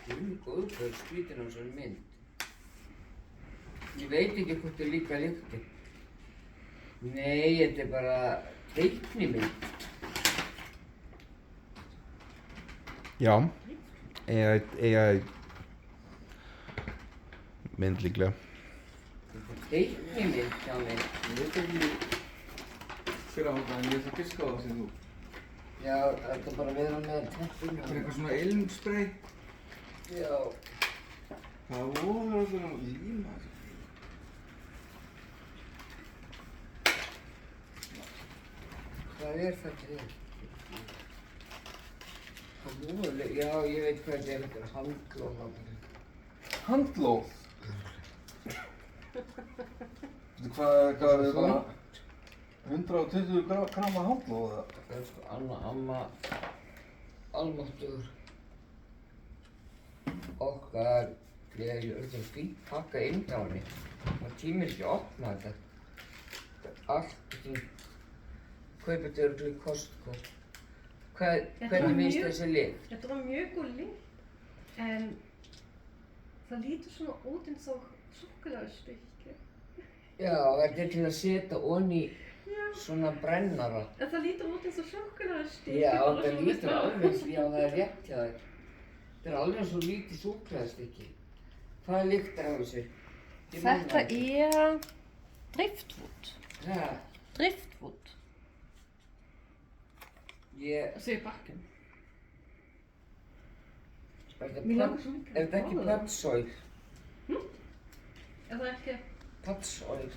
Góður, hvað skrítin á þessari mynd. Ég veit ekki hvort þið líka lyktin. Nei, þetta bara teiknimynd. Já, AI mynd líklega. Þetta teiknimynd hjá mér. Ég veit ekki hver á þetta, en ég ætla að giska á það sem þú. Já, þetta bara vera með teppinu. Þetta eitthvað svona ilmspray. Já. Það voru alltaf líma þessu. Hvað þetta? Já, ég veit hvað þetta er handlóð. Handlóð? Veitu hvað er bara 120 gramma handlóð eða? Það er sko amma almáttugur okkar. Ég er auðvitað fínt pakka inn hjá henni. Það tímir ekki að opna þetta. Þetta er allt sem kaupir þetta örugglega í Costco. Hvernig finnst þessi lykt? Þetta var mjög góð lykt, en það lítur svona út eins og súkkulaðistykki. Já, þetta er til að setja onni svona brennara. En það lítur út eins og súkkulaðistykki. Já, þetta lítur alveg, já það er rétt hjá þér. Þetta er alveg svo lítið súkkulaðistykki. Hvað er lykt af þessu? Þetta er driftwood. Ja, Driftwood. ég... Það segir bakken. Er þetta ekki Patsoil? Er það ekki Patsoil?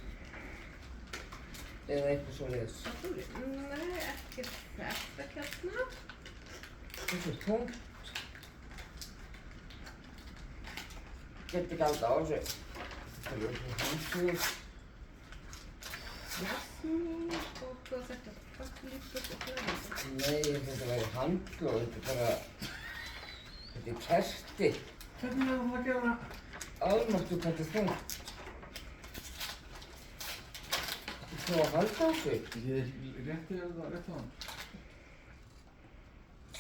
Eða eitthvað svoleiðis? Patsoil? Nei, ekki þetta hérna. Þetta er tómt. Get ekki alltaf á þessu. Það er svona handsugur. Jasmín og þetta bakklípur og fleiri. Nei, þetta væri handlóð, þetta er bara... Þetta er kerti. Hvernig er það að gera? Almáttu hvað þetta er þungt. Þú að halda á þessu? Ég rétti þér það rétt á hann.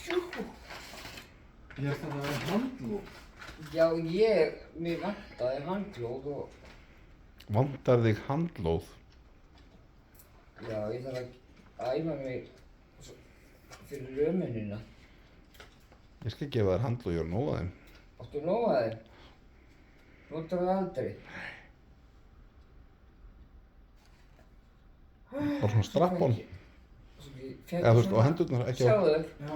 Jú! Ég held að það væri handlóð. Já, mér vantaði handlóð og... Vantar þig handlóð? Já, ég þarf að æfa mig fyrir römunina. Ég skal gefa þér handlóð, ég er nóg að þeim. Áttu nóg að þeim? Notar það aldrei? Bara svona strapp-on. Eða þú veist, á hendurnar ekki á... Sjáðu, Já,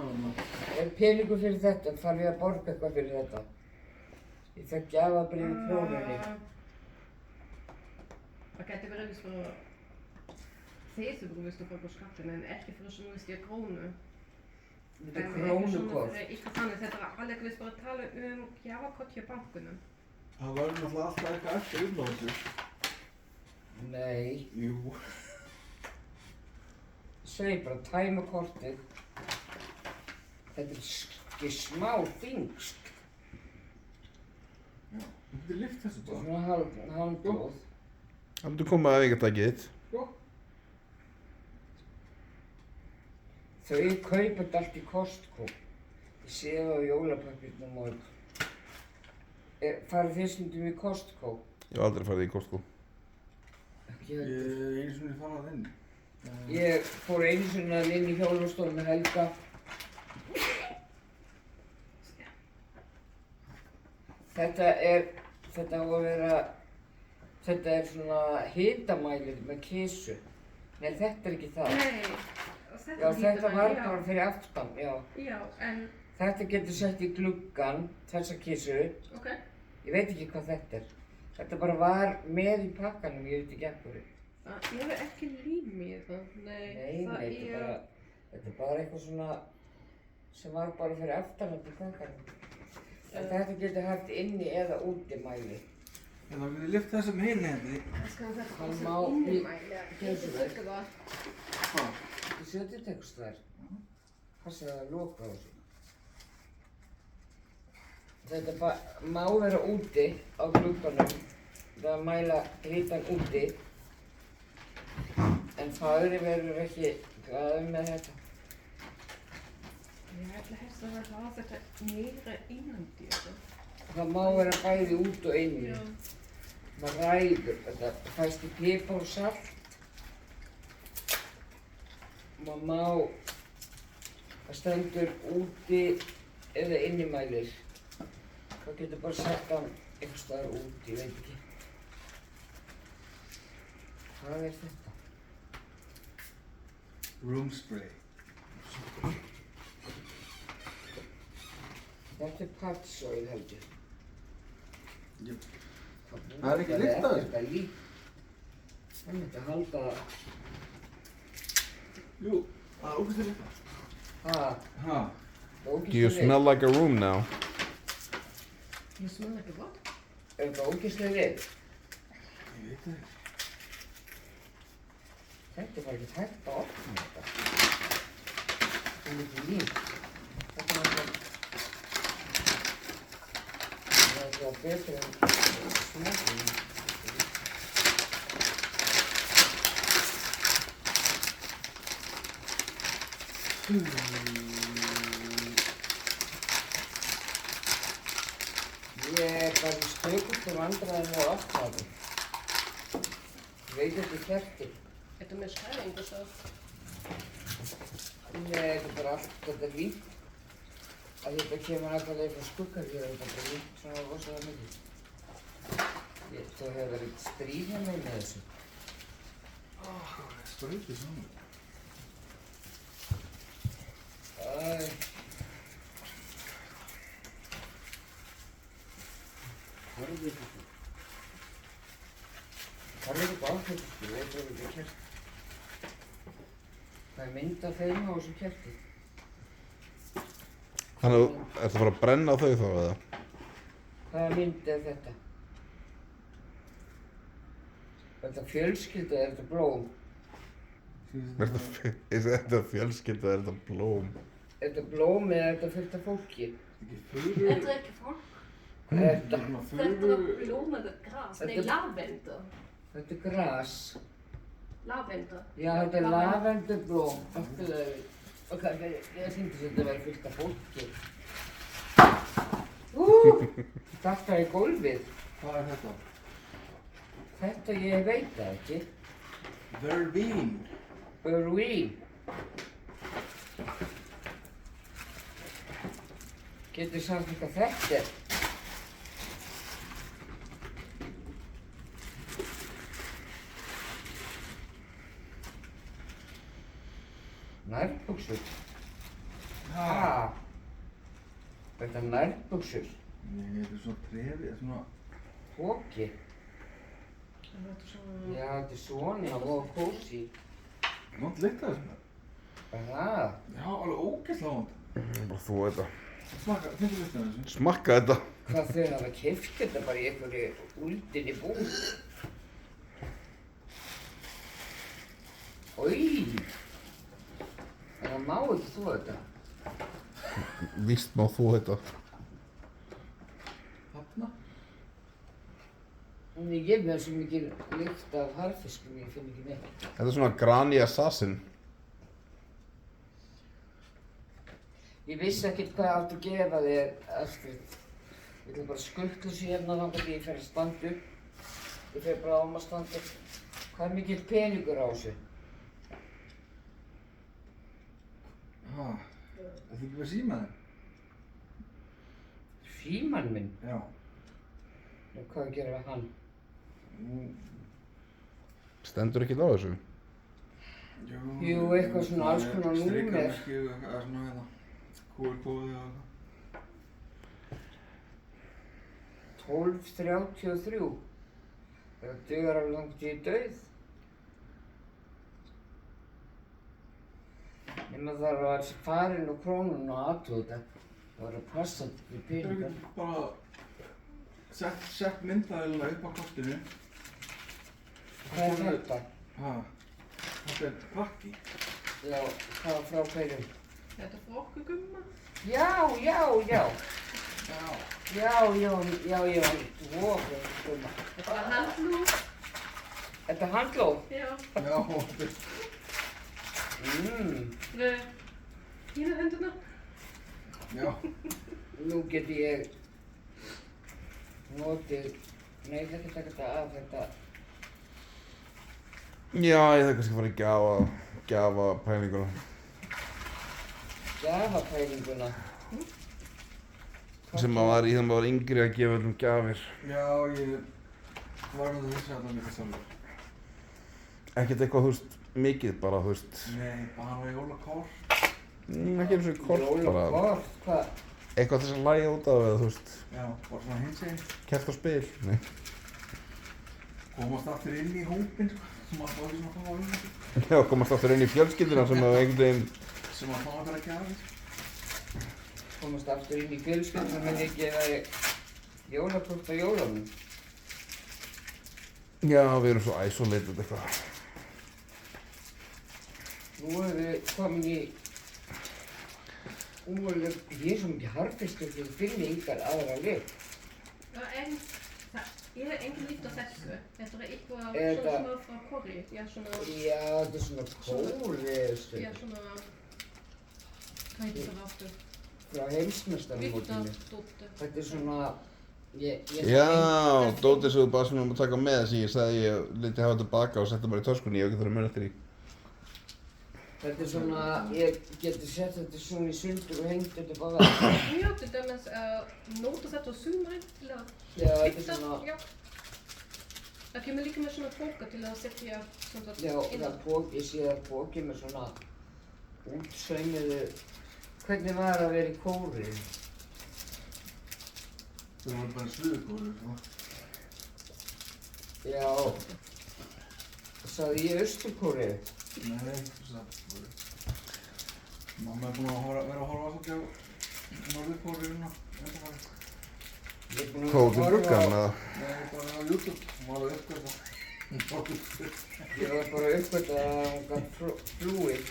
er peningur fyrir þetta, þarf ég að borga eitthvað fyrir þetta. Ég þarf gjafabréf í krónunni. Það gæti verið eins og þeir sem þú veist að borga skattin, en ekki fyrir sem þú veist ég krónu. Þetta er krónukort. Ekki þannig, þetta var alveg veist bara að tala gjafakort hjá bankunum. það var náttúrulega alltaf eitthvað eftir inn á þessu. Nei, Jú. segi bara tæma kortið. Þetta er ekki smá þyngst. Þú getur lyft þessu bara. Svona handlóð. Það myndu koma að veikatækið þitt. Já. Þau kaupa þetta allt í Costco. Ég sé það á jólapappírnum og... Farið þið stundum í Costco? Ég hef aldrei farið í Costco. Ekki Ég heldur. einu sinni fann það inn. Ég fór einu sinni inn í hjólastofu með Helga. Þetta á að vera... Þetta er svona hitamælir með kisu. Nei, þetta er ekki það. Nei, Já, þetta var bara fyrir aftan, já. Já, en... Þetta getur sett í gluggann, þessa kisu. Ok. Ég veit ekki hvað þetta er. Þetta bara var með í pakkanum, ég veit ekki af hverju. Það er ekki lím í það, nei. Nei, þetta er bara eitthvað svona sem var bara fyrir aftan þetta í pakkanum. Þetta getur haft inni eða úti mæli. En þá getur lyft þessum hinni hendi. Það skal þetta Hann sem má innimæli. í- Ég tökka það. Hvað? Þú setjum þetta eitthvað staðar. Passa að loka á þessu. Þetta má vera úti á glugganum. Það að mæla hitan úti. En fagri verður ekki glaður með þetta. Ég ætla helst að hafa þetta meira innandi. Það má vera bæði út og inni. Já. Maður ræður, þetta fæst í pipar og salt. Maður má, það stendur úti eða innimælir. Það getur bara sett hann einhvers staðar út, ég veit ekki. Hvað er þetta? Room spray. Þetta er patsoil held ég. Jú. Það er ekki lykt af þessu? Þetta er lík. Það myndi að halda, Jú, það er ógeðslega lykt. ha, Ha? Do you smell like a room now? You smell like a what? Er þetta ógeðslega við? Ég veit það ekki. Þetta er bara ekki hægt að opna þetta. Það er mikið líf. Þetta er náttúrulega... Það er náttúrulega betur en smáðum. Ég er bara í stökustu vandræðum með að opna þetta. Ég veit ekki kerti. Þetta með skæring og svo. Nei, þetta er bara allt, þetta er líkt. Að þetta kemur alltaf leið frá skuggarfjörð, þetta er bara líkt svona rosalega mikið. Þú hefur verið stríð hérna með þessu. Það er spröytið saman. Æ. Harðu þetta. Harðu þetta á þetta, þú veit hvað þetta er kert. Það er mynd af þeim á þessu kerti. Þannig að ertu að fara að brenna þau þá eða? Hvaða mynd er þetta? Er þetta fjölskylda eða er þetta blóm? Er þetta fjölskylda eða er þetta blóm? Er þetta blóm eða er þetta fullt af fólki? Ekki furu. Þetta er ekki fólk. Hvað er þetta? Þetta er blóm eða gras. Nei, Þetta- lavendel. Þetta er gras. Lavendel. Já, þetta er lavendurblóm. Ok, ég syndi að þetta verði fullt af fólki. Þetta er í gólfið. Hvað er þetta? Þetta ég veit það ekki. Verbene. Berwin. Getur sagt eitthvað þetta er? Nærbuxur. Ha. Þetta er nærbuxur. Nei, þetta er svona trefi, þetta er svona... Póki. Þetta er svona... Já, þetta er svona og kósi. Vond lykt af þessu. Það. Já, alveg ógeðslega vond. Bara þú þetta. Smakka, finnstu lyktin af þessu? Smakka þetta. Hvað þau hafa keypt þetta bara í einhverju úldinni búð. Oj. En það má ekki þú þetta. Víst má þú þetta. Þarna? En ég gef mér svo mikið lykt af harðfiskum, ég finn ekki neitt. Þetta er svona Granny Assassin. Ég vissi ekkert hvað ég átti að gefa þér eftir. Ég ætla bara að skuttla sér hérna þangað því ég fer að standa upp. Ég fer bara að standa upp. Hvað er mikill peningur á þessu? Ha, þetta er ekki með símaðinn? Símann minn? Já. Nú, hvað gerir við hann? Stendur ekkert á þessu? Jú, eitthvað svona alls konar númer. Strikamerki og eitthvað svona hérna. QR-kóði og eitthvað. 12:33. Það dugar alveg langt í dauð. Nema það var farinn og krónun og aðtöðu þetta. Það var að passa til Það er peningar. ekki bara sett myndaðilina upp á kortinu. Hvað er þetta? Ha, þetta er pakki. Já, hvað frá hverjum? Þetta er frá okkur gumma. Já, já, já. Já. Já, dvokur, gumma. Þetta er handlúð. Þetta er handlóð? Já. Já, þetta er... Hína hendurna. Já. Nú get ég notið, nei þetta taka þetta af þetta. Já, ég þarf kannski að fara í gjafapælinguna. Gjafapælinguna. Sem maður var í þegar maður var yngri að gefa öllum gjafir. Já, ég var að hugsa þetta líka sjálfur. Ekkert eitthvað, þú veist, mikið bara, þú veist. Nei, bara jólakort. Ekki eins og kort bara. Jólakort, hvað? Eitthvað til þess að lægja út af eða, þú veist. Já, bara svona hinsegin. Kert og spil. Nei. Komast aftur inn í hópinn, sko. Sem að fá ekki svona að fá að Já, komast aftur inn í fjölskylduna sem að einhvern veginn. sem að fá að vera gjafir. Komast aftur inn í fjölskylduna og myndi gefa þér jólakort á jólunum. Já, við erum svo isolated eitthvað. Nú erum við komin í... Ég er svo mikið harfistur fyrir að finna yngar aðra lykt. Já, en ég hef engin lykt á þessu. Þetta er eitthvað Er svona það- smá frá Kóri. Já, svona... Já, þetta er svona kóriðustu. Já, svona... Hvað heitir það aftur? Frá heimsmeistaramótinu. Viktor. Þetta er svona... Já, dótið sem þú bara sem ég má taka með þessi, ég sagði ég liti hafa tilbaka og setja bara í töskunni, ég á ekki þurfa að muna eftir því. Þetta er svona... Ég geti sett þetta svona í sundur og hengt þetta bara. Já, til dæmis nota þetta á sumrin til að Já, þetta er fikta. svona... Já. Það kemur líka með svona póka til að setja svona Já, það er pók, ég sé það póki með svona útsaumuðu... Hvernig var að vera í kóri? Þau voru bara suðurkóru, sko. Já... Sagði ég Austurkóri? Nei, þú sagði. Mamma er búin að vera að horfa svolítið á Norðurkóru núna, undanfarið. Ég er búinn að Hvað út í horfa á- gluggann eða? Nei, bara á YouTube. Hún var að uppgöta Norðurkóru. Ég var bara að uppgöta að hún gat flúið.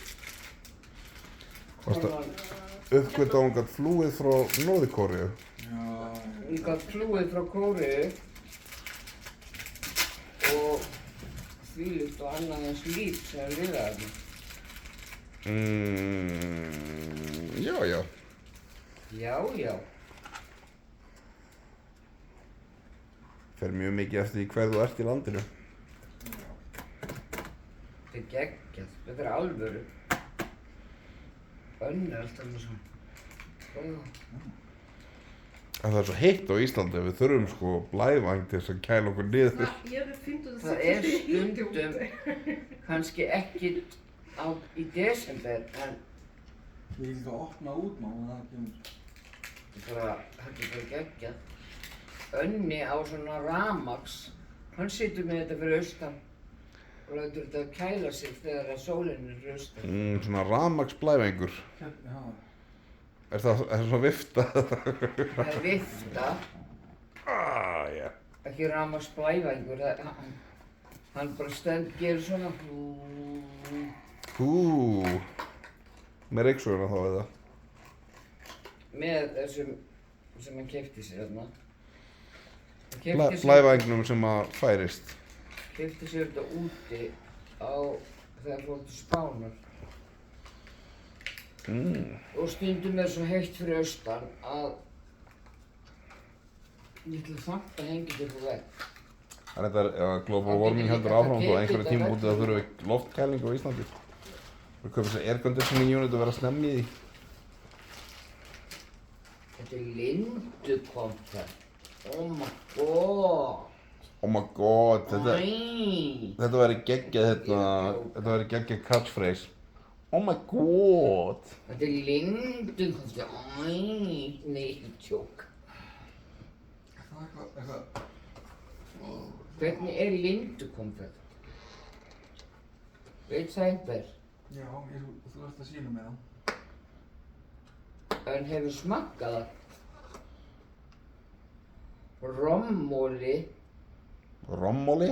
Varstu Konan- uppgöta að hún gat flúið frá Norður-Kóríu? Já, Hún gat flúið frá Kóriðu og þvílíkt og annað eins líf sem lifaði þarna. Já, já. Já, já. Fer mjög mikið eftir því hver þú ert í landinu. Þetta er geggjað. Þetta er alvöru. Önn er alltaf með svona. En það er svo heitt á Íslandi, við þurfum sko blævæng til þess að kæla okkur niður. ég hef fundið Það er stundum, kannski ekki í desember, en ég vil líka opna út maður, það kemur. þetta er bara geggjað. Önni á svona rafmagns, hann situr með þetta fyrir austan og lætur þetta kæla sig þegar að sólin er fyrir austan. Svona rafmagnsblævængur. Já, Er það svona vifta? Það er vifta, Já. ekki rafmagns blævæðingur, hann bara gerir svona. Með reyksuguna þá eða? Með þessum sem hann keypti sér þarna. Blævængnum sem að færist. Keypti sér þetta úti þegar fór til Spánar. Og stundum er svo heitt fyrir austan að ég ætla samt að hengja þetta upp á vegg. En þetta ef global warming heldur áfram þá einhverju tímabúti þá þurfum við loftkælingu á Íslandi. Við köpum þess að air conditioning unit og vera snemmi í því. Þetta er lindukonfekt. Oh my god. Oh my god, Æ. þetta væri geggjað catchphrase. Oh my god. Þetta er lindukonfekt. Æ. Nei, tjók. það er eitthvað. Hvernig er lindukonfekt? Veit það einhver? Já, þú ert að sýna með það. En hefur smakkað það? Rommóli. Rommóli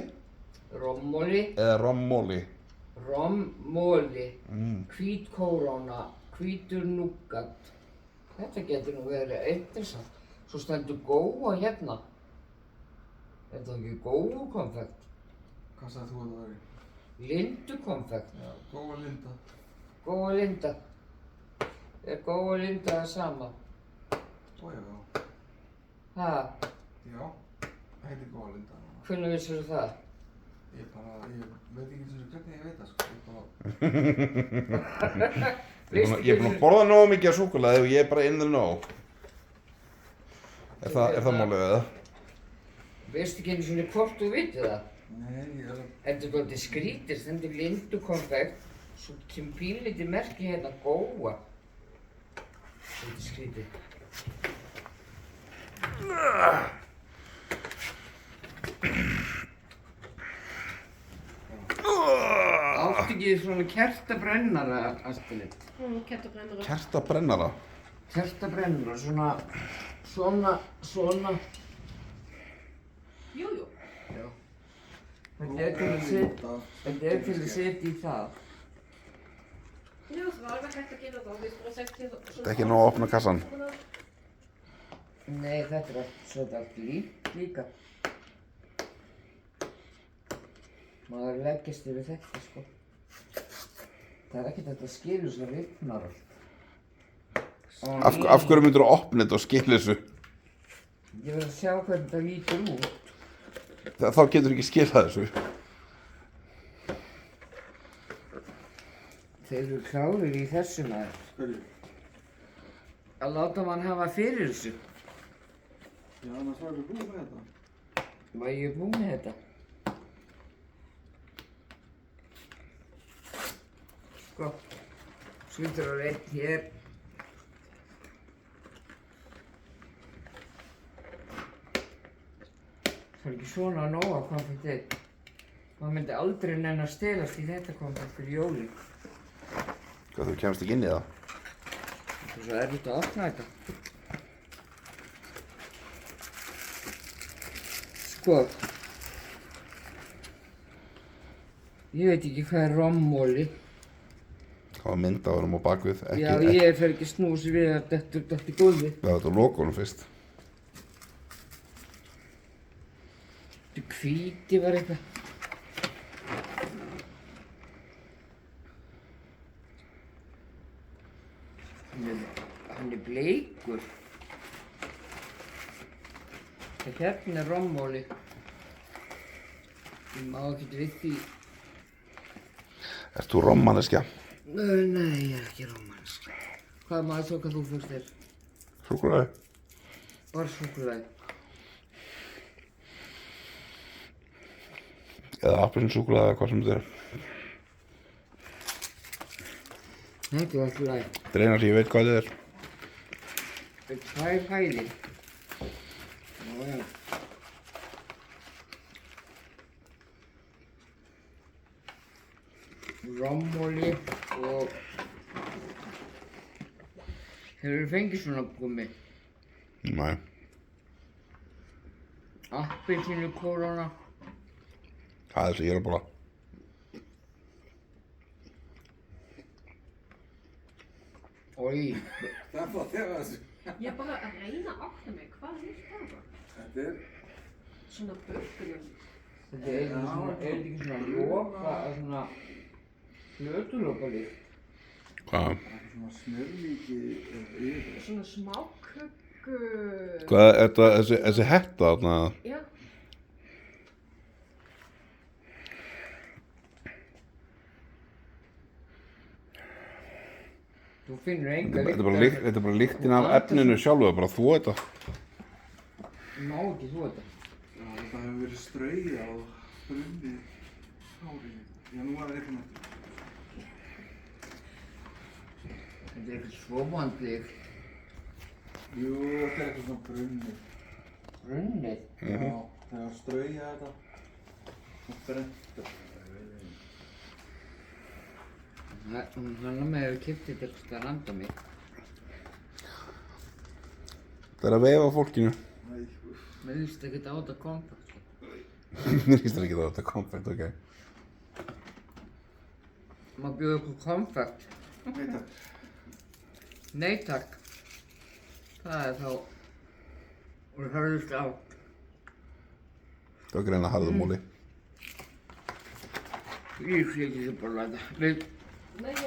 Rommóli. eða rommóli? Rommóli. Hvít kóróna. Hvítur núgat. Þetta getur nú verið interessant. Svo stendur góa hérna. Er það ekki góukonfekt? Hvað sagði þú að það væri? Lindukonfekt. Já, góða linda. Góa linda. Er góa linda það sama? Ó já. Ha? Já. heiti góða Linda. Hvernig vissirðu það? Ég veit ekki eins og hvernig ég veit það, sko. Ég er búinn að borða nógu mikið af súkkulaði og ég er bara in the know. Er það málið eða? Veistu ekki einu svona hvort þú vitið það? Nei, ég er að... Þetta er dálítið skrítið, stendur Lindu konfekt, svo kemur pínlítið merki hérna góa. Þetta er skrítið. Áttu ekki svona kertabrennara, Astrid? Kertabrennara. Kertabrennara? Kertabrennara, svona. Jú. Já. Þetta er til að setja í það. Já, það var alveg hægt að gera það. Við bara setja svona... Þetta er ekki nóg að opna kassan. Nei, þetta er allt líka. Maður leggjast yfir þetta, sko. Það er ekkert að skilja svo rifnar allt. Af hverju myndir þú opna þetta og skilja þessu? Ég verð að sjá hvernig þetta lítur út. Þá getur þú ekki skilað þessu. Þeir eru klárir í þessu maður. Hverju? Að láta mann hafa fyrir þessu. Já, annars var ég búinn með þetta. Var ég búinn með þetta? Sko, skildur á reitt hér. Það er ekki svona nóga konfektið. Maður myndi aldrei nenn að stelast í þetta konfekt fyrir jólin. Hvað, þú kemst ekki inn í það? Það er svo erfitt að opna þetta. Sko, ég veit ekki hvað er rommóli. Það var mynd á honum á bakvið. Já, ég fer ekki snúsi við að þetta er góðið. Já, þetta er lokunum fyrst. Þetta hvíti var eitthvað. Hann er bleikur. Það hérna er rommóli. Ég má ekkert við því. Ert þú rommanneskja? Nei, ég er ekki rómansk. Hvað maður svo hvað þú fórst þér? Súkkulaði? Bara súkkulaði. Eða appelsínsúkkulaði eða hvað sem þetta er. Þetta er alltaf læg. Þetta er eina sem ég veit hvað þetta er. Þetta er 2 hælir. Já. Rommóli og... Hefurðu fengið svona gúmmi? Nei. Appelsínukólona. Það er þessi ég er að borða. Oj. Það er bara þegar þessu. Ég er bara að reyna að átta mig. Hvað er það? Þetta er... Svona bökulum. Þetta er ekki svona lopa, svona flötulopa líkt. Hvað? Það er svona smjörlíki yfir. Svona smáköku... Hvað er þetta, þessi hetta þarna? Já. Þú finnur enga Þetta er bara lyktin af efninu sjálfu, bara þú þetta. Má ekki þú þetta. Já, þetta hefur verið strauja og brunnið hárið. Já, nú var það eitthvað nættur. Þetta er eitthvað svomandlík. Jú, þetta er eitthvað svona brunnið. Brunnið. Já, þegar strauja þetta. Og brennt. Þannig að maður hefur keypt þetta eitthvað að randa mig. Það er að veifa fólkinu. Æ, uff. Mér líst ekkert á þetta kompakt. Mér líst ekki á þetta konfekt, ok. Má bjóða ykkur kompakt? Nei, takk. Nei takk. Það er þá úr hörðust á. Það var greina harðumóli. Ég sé ekki sem bara þetta. Nei, ég